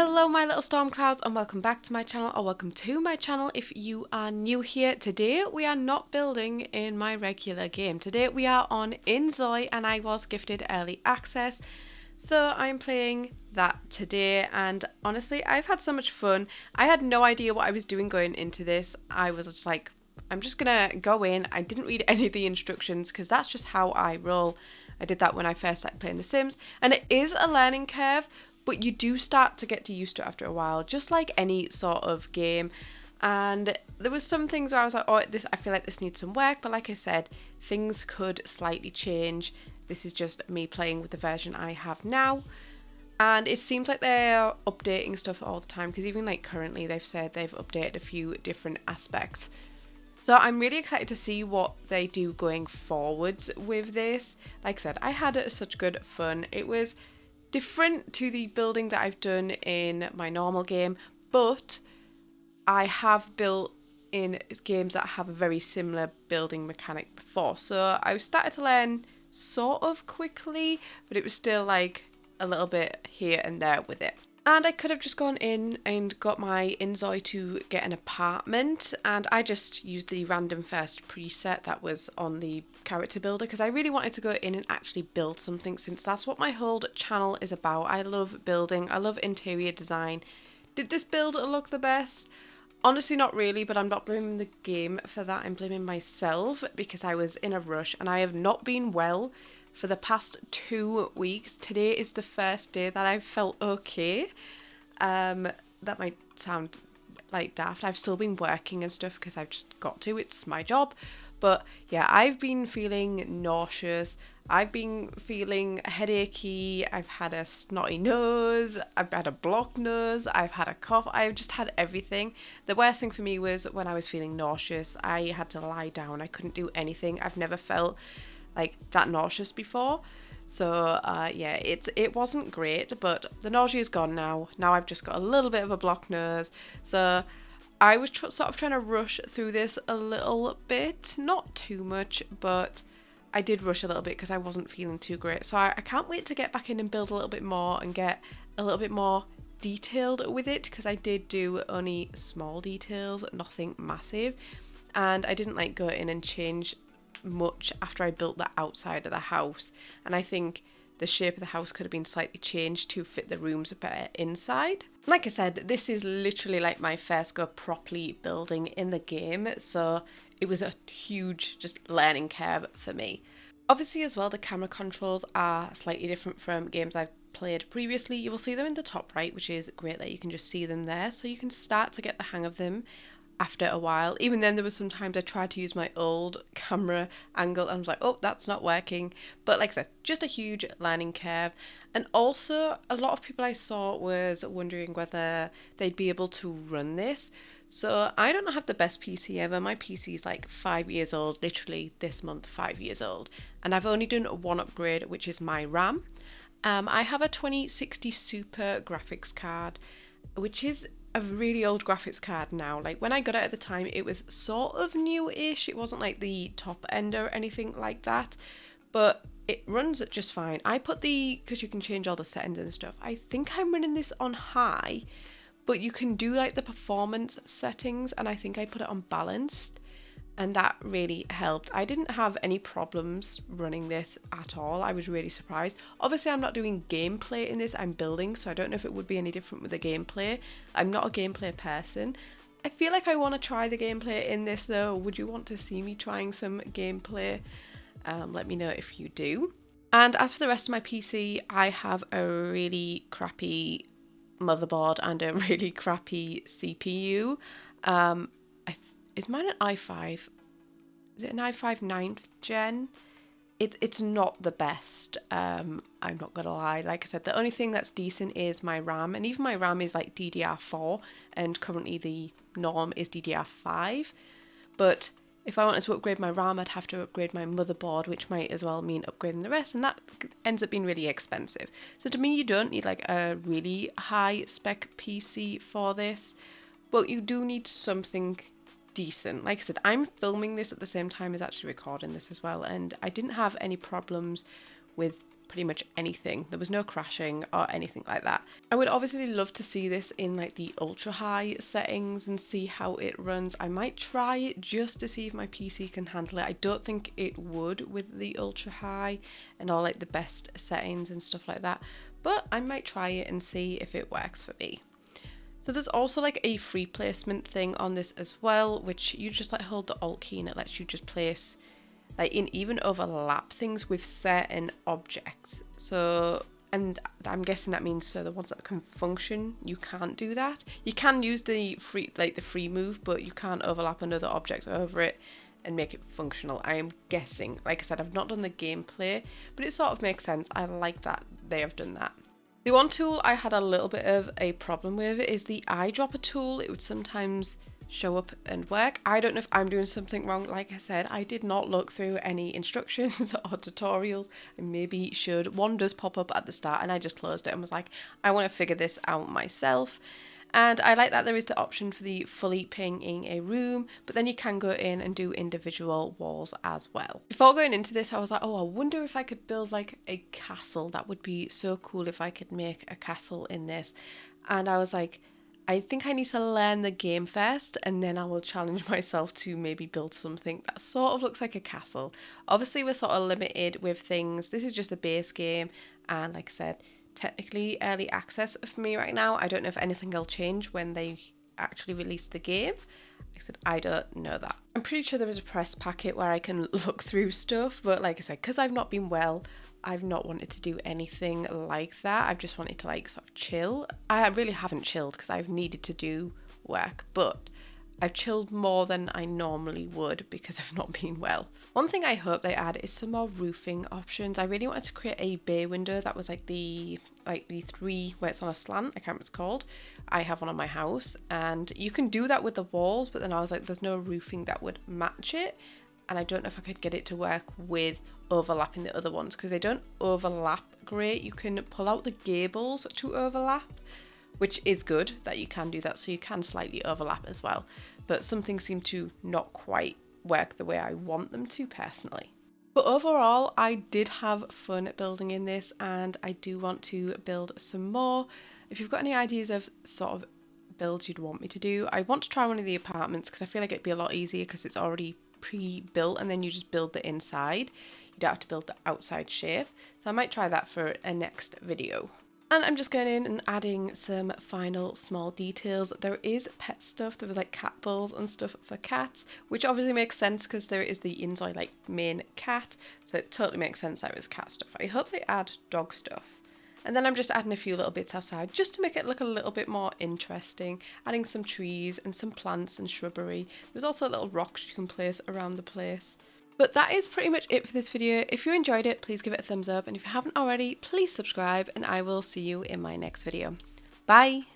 Hello my little storm clouds and welcome back to my channel, or welcome to my channel if you are new here. Today we are not building in my regular game. Today we are on inZOI and I was gifted early access. So I'm playing that today and honestly I've had so much fun. I had no idea what I was doing going into this. I was just like, I'm just gonna go in. I didn't read any of the instructions because that's just how I roll. I did that when I first started playing The Sims and it is a learning curve. But you do start to get used to it after a while, just like any sort of game. And there was some things where I was like, oh, I feel like this needs some work. But like I said, things could slightly change. This is just me playing with the version I have now. And it seems like they're updating stuff all the time, because even like currently they've said they've updated a few different aspects. So I'm really excited to see what they do going forwards with this. Like I said, I had such good fun. It was different to the building that I've done in my normal game, but I have built in games that have a very similar building mechanic before. So I started to learn sort of quickly, but it was still like a little bit here and there with it. And I could have just gone in and got my inZOI to get an apartment, and I just used the random first preset that was on the character builder because I really wanted to go in and actually build something, since that's what my whole channel is about. I love building, I love interior design. Did this build look the best? Honestly, not really, but I'm not blaming the game for that. I'm blaming myself because I was in a rush and I have not been well for the past 2 weeks. Today is the first day that I've felt okay. That might sound like daft. I've still been working and stuff because I've just got to. It's my job. But yeah, I've been feeling nauseous. I've been feeling headachy. I've had a snotty nose. I've had a blocked nose. I've had a cough. I've just had everything. The worst thing for me was when I was feeling nauseous. I had to lie down. I couldn't do anything. I've never felt like that nauseous before. So yeah, it wasn't great, but the nausea is gone now. Now I've just got a little bit of a blocked nose. So I was sort of trying to rush through this a little bit, not too much, but I did rush a little bit because I wasn't feeling too great. So I can't wait to get back in and build a little bit more and get a little bit more detailed with it, because I did do only small details, nothing massive, and I didn't like go in and change much after I built the outside of the house. And I think the shape of the house could have been slightly changed to fit the rooms better inside. Like I said, this is literally like my first go properly building in the game, so it was a huge just learning curve for me. Obviously as well, the camera controls are slightly different from games I've played previously. You will see them in the top right, which is great that you can just see them there, so you can start to get the hang of them after a while. Even then, there was sometimes I tried to use my old camera angle and I was like, oh, that's not working. But like I said, just a huge learning curve. And also a lot of people I saw was wondering whether they'd be able to run this. So I don't have the best PC ever. My PC is like 5 years old, literally this month, 5 years old. And I've only done one upgrade, which is my RAM. I have a 2060 Super graphics card, which is a really old graphics card now. Like when I got it at the time, it was sort of new-ish. It wasn't like the top end or anything like that, but it runs just fine. I put because you can change all the settings and stuff. I think I'm running this on high, but you can do like the performance settings, and I think I put it on balanced, and that really helped. I didn't have any problems running this at all. I was really surprised. Obviously, I'm not doing gameplay in this. I'm building, so I don't know if it would be any different with the gameplay. I'm not a gameplay person. I feel like I want to try the gameplay in this, though. Would you want to see me trying some gameplay? Let me know if you do. And as for the rest of my PC, I have a really crappy motherboard and a really crappy CPU. Is mine an i5? Is it an i5 9th gen? It's not the best, I'm not gonna lie. Like I said, the only thing that's decent is my RAM, and even my RAM is like DDR4, and currently the norm is DDR5. But if I wanted to upgrade my RAM, I'd have to upgrade my motherboard, which might as well mean upgrading the rest, and that ends up being really expensive. So to me, you don't need like a really high spec PC for this, but you do need something decent. Like I said, I'm filming this at the same time as actually recording this as well, and I didn't have any problems with pretty much anything. There was no crashing or anything like that. I would obviously love to see this in like the ultra high settings and see how it runs. I might try it just to see if my PC can handle it. I don't think it would with the ultra high and all like the best settings and stuff like that, but I might try it and see if it works for me. So there's also like a free placement thing on this as well, which you just like hold the Alt key and it lets you just place like in even overlap things with certain objects. So, and I'm guessing that means so the ones that can function, you can't do that. You can use the free move, but you can't overlap another object over it and make it functional. I am guessing. Like I said, I've not done the gameplay, but it sort of makes sense. I like that they have done that. The one tool I had a little bit of a problem with is the eyedropper tool. It would sometimes show up and work. I don't know if I'm doing something wrong. Like I said, I did not look through any instructions or tutorials. I maybe should. One does pop up at the start and I just closed it and was like, I want to figure this out myself. And I like that there is the option for the fully painting a room, but then you can go in and do individual walls as well. Before going into this, I was like, oh, I wonder if I could build like a castle. That would be so cool if I could make a castle in this. And I was like, I think I need to learn the game first and then I will challenge myself to maybe build something that sort of looks like a castle. Obviously, we're sort of limited with things. This is just a base game, and like I said, technically early access for me right now. I don't know if anything will change when they actually release the game. Like I said, I don't know that. I'm pretty sure there is a press packet where I can look through stuff, but like I said, because I've not been well, I've not wanted to do anything like that. I've just wanted to like sort of chill. I really haven't chilled because I've needed to do work, but I've chilled more than I normally would because I've not been well. One thing I hope they add is some more roofing options. I really wanted to create a bay window that was like the three where it's on a slant. I can't remember what it's called. I have one on my house and you can do that with the walls, but then I was like, there's no roofing that would match it. And I don't know if I could get it to work with overlapping the other ones because they don't overlap great. You can pull out the gables to overlap, which is good that you can do that, so you can slightly overlap as well. But some things seem to not quite work the way I want them to personally. But overall, I did have fun building in this and I do want to build some more. If you've got any ideas of sort of builds you'd want me to do, I want to try one of the apartments because I feel like it'd be a lot easier because it's already pre-built and then you just build the inside. You don't have to build the outside shape. So I might try that for a next video. And I'm just going in and adding some final small details. There is pet stuff. There was like cat balls and stuff for cats, which obviously makes sense because there is the inZOI like main cat. So it totally makes sense that it was cat stuff. I hope they add dog stuff. And then I'm just adding a few little bits outside just to make it look a little bit more interesting. Adding some trees and some plants and shrubbery. There's also little rocks you can place around the place. But that is pretty much it for this video. If you enjoyed it, please give it a thumbs up. And if you haven't already, please subscribe and I will see you in my next video. Bye!